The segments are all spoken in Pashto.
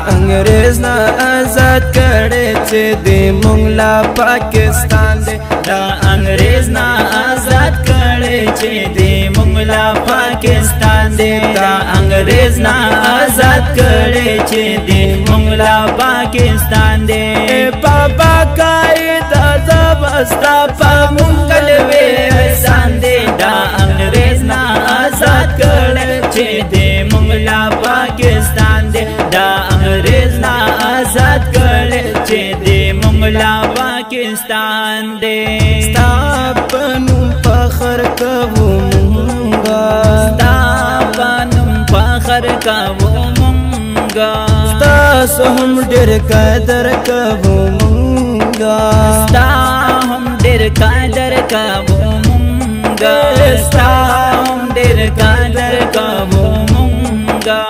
انګريز نه آزاد کړي چې د مونږ لا پاکستان دی دا انګريز نه آزاد کړي چې د مونږ لا پاکستان دی دا انګريز نه آزاد کړي چې د مونږ لا پاکستان دی بابا قائد اعظم استا په مونږ لوي احسان دی دا انګريز نه آزاد کړي چې د مونږ لا پاکستان دی دا انګريز نه آزاد کړي چې د مونږ لا پاکستان دی ستا په نوم فخر کوو مونږه ستا په نوم فخر کوو مونږه ستاسو هم ډېر قدر کوو مونږه ستا هم ډېر قدر کوو مونږه ستا هم ډېر قدر کوو مونږه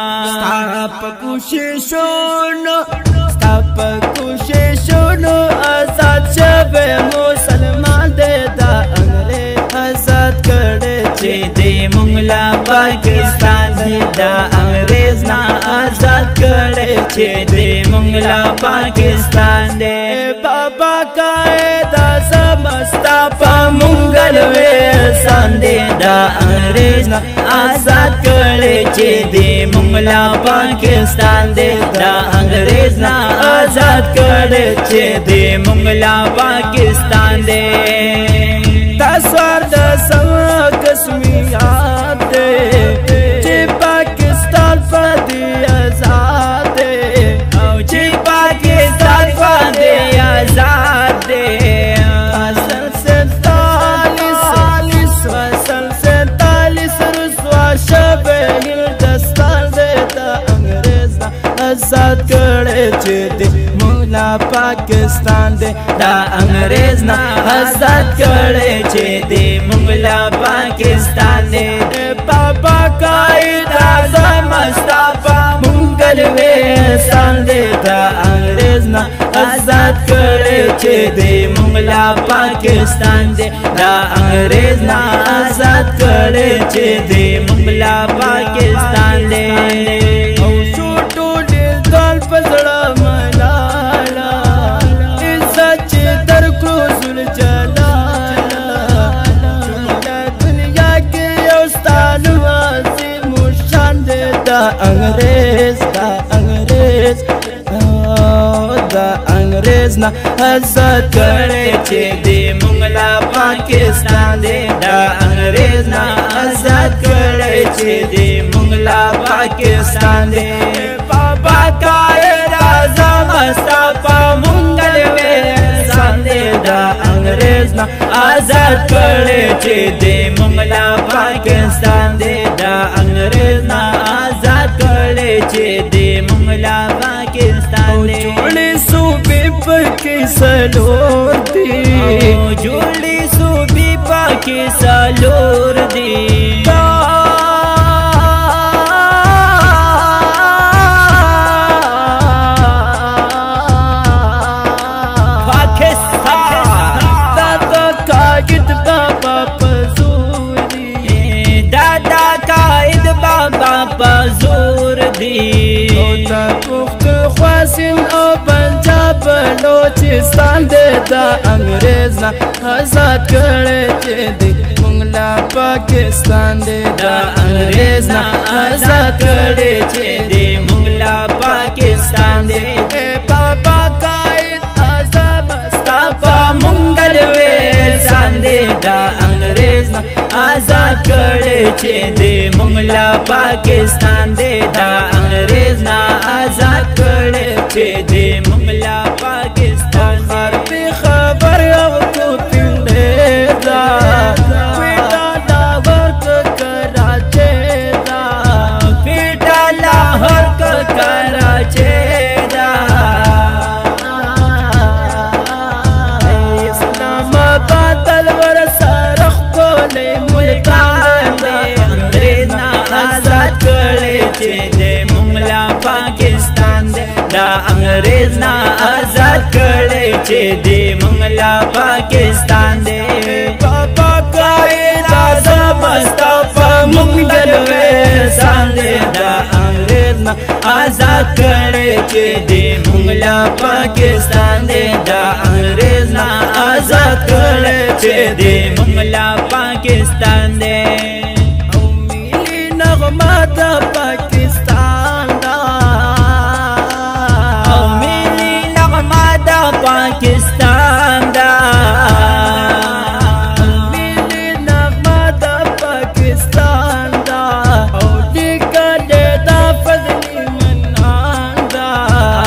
ستا په کوششونو آزاد شوی مسلمان دی دا انګريز آزاد کړي چې د مونږ لا پاکستان دی دا انګريز نه آزاد کړي چې د مونږ لا پاکستان دی بابا قائد اعظم استا په مونږ لوي احسان دی دا انګريز نه آزاد کړي چې د مونږ لا پاکستان دی دا انګريز نه آزاد کړي چې د مونږ لا پاکستان دی تاسوار د سم قسمیات دی چې پاکستان پدې آزاد دی او چې پاکستان پدې آزاد دی آزاد کړي چې د مونږ لا پاکستان دی دا انګريز نه آزاد کړي چې د مونږ لا پاکستان دی بابا قائد اعظم استا په مونږ لوي احسان دی دا انګريز نه آزاد کړي چې د مونږ لا پاکستان دی دا انګريز نه آزاد کړي چې د مونږ لا پاکستان دی پزړه ملالا عزت چې در کړو جلالا دنیا کې یو ستانو عظیم شان دی دا انګريز نه آزاد کړي چې د مونږ لا پاکستان دی دا انګريز نه آزاد کړي چې د مونږ لا پاکستان دی بابا قائد اعظم استا په مونږ لوي احسان دی دا انګريز نه آزاد کړي چې د مونږ لا پاکستان دی دا انګريز نه آزاد کړي چې د مونږ لا پاکستان دی جوړې صوبې پکې سلور دی جوړې صوبې پکې سلور دی زور دی او تا پخت خواسن او پنجاب بلوچستان دی دا انګريز نه آزاد کړي چې د مونږ لا پاکستان دی دا انګريز نه آزاد کړي چې د مونږ لا پاکستان دی بابا قائد اعظم استا په مونږ لوي احسان دی دا انګريز نه آزاد کړي چې د مونږ لا پاکستان دی دا انګريز نه آزاد کړي چې د مونږ لا پاکستان دی خبر او کو پیندې دا پیټا لاهور کراچي دا پیټا لاهور کراچي دا اسلام آباد الور سرخ کولې ملتان دی انګريز نه آزاد کړي چې د مونږ لا پاکستان دی دا انګريز نه آزاد کړي چې دې مونږ لا پاکستان دې بابا قائد اعظم استا په مونږ دلوي سان دې دا انګريز نه آزاد کړي چې دې مونږ لا پاکستان دې دا انګريز نه آزاد کړي چې دې مونږ لا پاکستان دې او ملي نغمه د پاکستان دا او ملي نغمه د پاکستان دا ملي نغمه د پاکستان دا او لیکل د فضل منان دا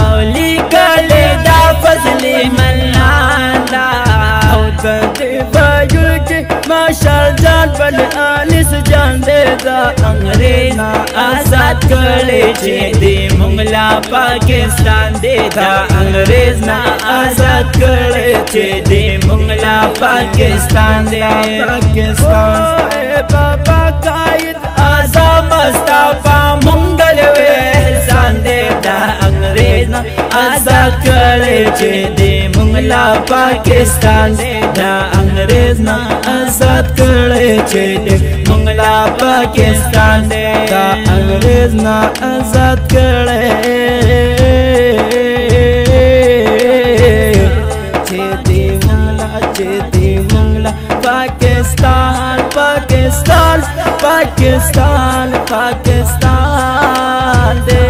او لیکل د فضل منان دا او د دیوایو کې ماشال جان بل انس جان دې دا انګريز آزاد کړي چې دې مونږ لا پاکستان دې دا انګريز نه آزاد کړي چې دې مونږ لا پاکستان دې پاکستان بابا قائد اعظم استا په مونږ دلوي سان دې دا انګريز نه آزاد کړي چې دې مونږ لا پاکستان دې دا انګريز نه آزاد کړي چې دې مونږ لا پاکستان دې دا انګريز نه آزاد کړي چې دې مونږ لا پاکستان پاکستان پاکستان پاکستان دې